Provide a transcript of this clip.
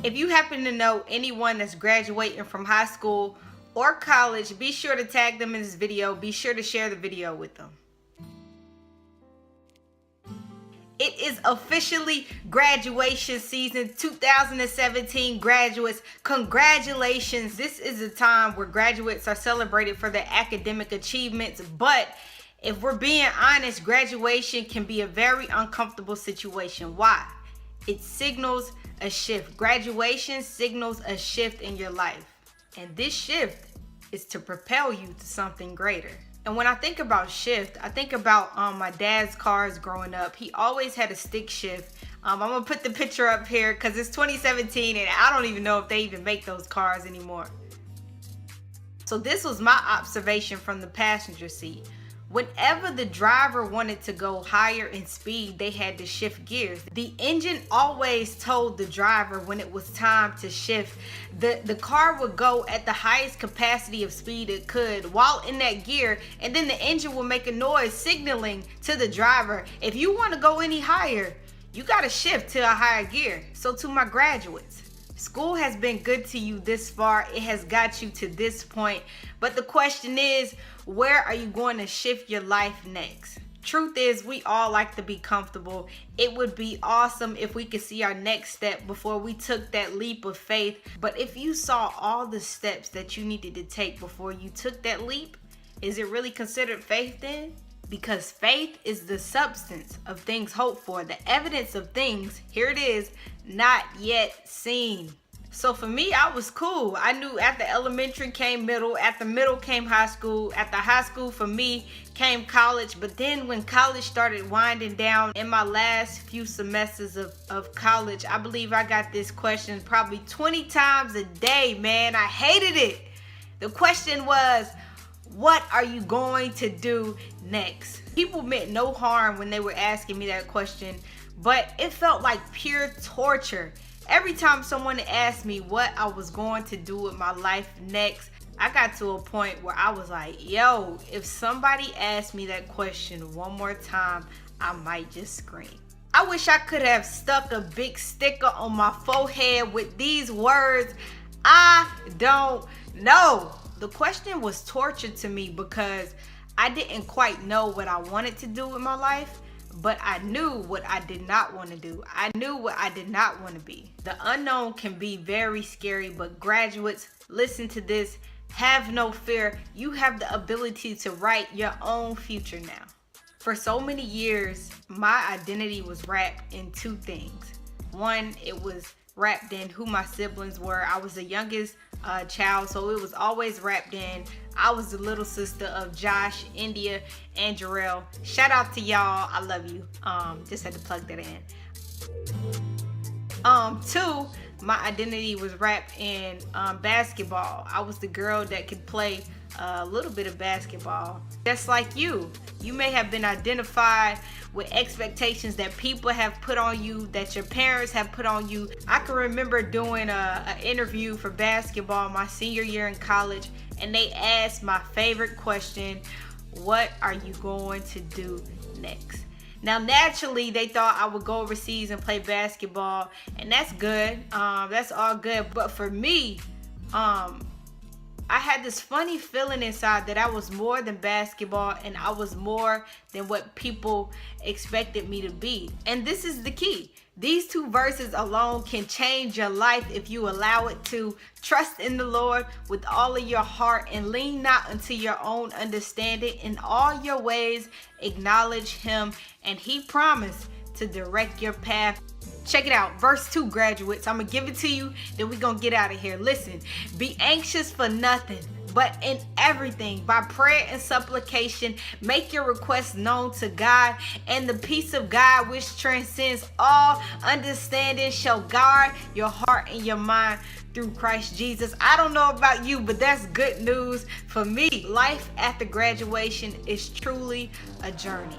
If you happen to know anyone that's graduating from high school or college, be sure to tag them in this video. Be sure to share the video with them. It is officially graduation season. 2017 graduates, congratulations. This is a time where graduates are celebrated for their academic achievements, but if we're being honest, graduation can be a very uncomfortable situation. Why? It signals a shift. Graduation signals a shift in your life, and this shift is to propel you to something greater. And when I think about shift, I think about my dad's cars growing up. He always had a stick shift. I'm gonna put the picture up here because it's 2017 and I don't even know if they even make those cars anymore. So this was my observation from the passenger seat. Whenever the driver wanted to go higher in speed, they had to shift gears. The engine always told the driver when it was time to shift. The car would go at the highest capacity of speed it could while in that gear, and then the engine would make a noise signaling to the driver, if you want to go any higher, you got to shift to a higher gear. So to my graduates, school has been good to you this far. It has got you to this point. But the question is, where are you going to shift your life next? Truth is, we all like to be comfortable. It would be awesome if we could see our next step before we took that leap of faith. But if you saw all the steps that you needed to take before you took that leap, is it really considered faith then? Because faith is the substance of things hoped for, the evidence of things, here it is, not yet seen. So for me, I was cool. I knew after elementary came middle, after middle came high school, after high school for me came college. But then when college started winding down, in my last few semesters of college, I believe I got this question probably 20 times a day, man. I hated it. The question was, what are you going to do next? People meant no harm when they were asking me that question, but it felt like pure torture. Every time someone asked me what I was going to do with my life next, I got to a point where I was like, yo, if somebody asked me that question one more time, I might just scream. I wish I could have stuck a big sticker on my forehead with these words, I don't know. The question was torture to me because I didn't quite know what I wanted to do with my life, but I knew what I did not want to do. I knew what I did not want to be. The unknown can be very scary, but graduates, listen to this. Have no fear. You have the ability to write your own future now. For so many years, my identity was wrapped in two things. One, it was wrapped in who my siblings were. I was the youngest child, so it was always wrapped in I was the little sister of Josh, India, and Jarrell. Shout out to y'all. I love you. Just had to plug that in. Two, my identity was wrapped in basketball. I was the girl that could play a little bit of basketball. Just like you may have been identified with expectations that people have put on you, that your parents have put on you. I can remember doing an interview for basketball my senior year in college, and they asked my favorite question, what are you going to do next? Now, naturally, they thought I would go overseas and play basketball, and that's good. That's all good. But for me, I had this funny feeling inside that I was more than basketball and I was more than what people expected me to be. And this is the key. These two verses alone can change your life if you allow it to. Trust in the Lord with all of your heart and lean not unto your own understanding. In all your ways, acknowledge Him, and He promised to direct your path. Check it out. Verse 2, graduates. I'm going to give it to you, then we're going to get out of here. Listen, be anxious for nothing, but in everything, by prayer and supplication, make your requests known to God, and the peace of God, which transcends all understanding, shall guard your heart and your mind through Christ Jesus. I don't know about you, but that's good news for me. Life after graduation is truly a journey.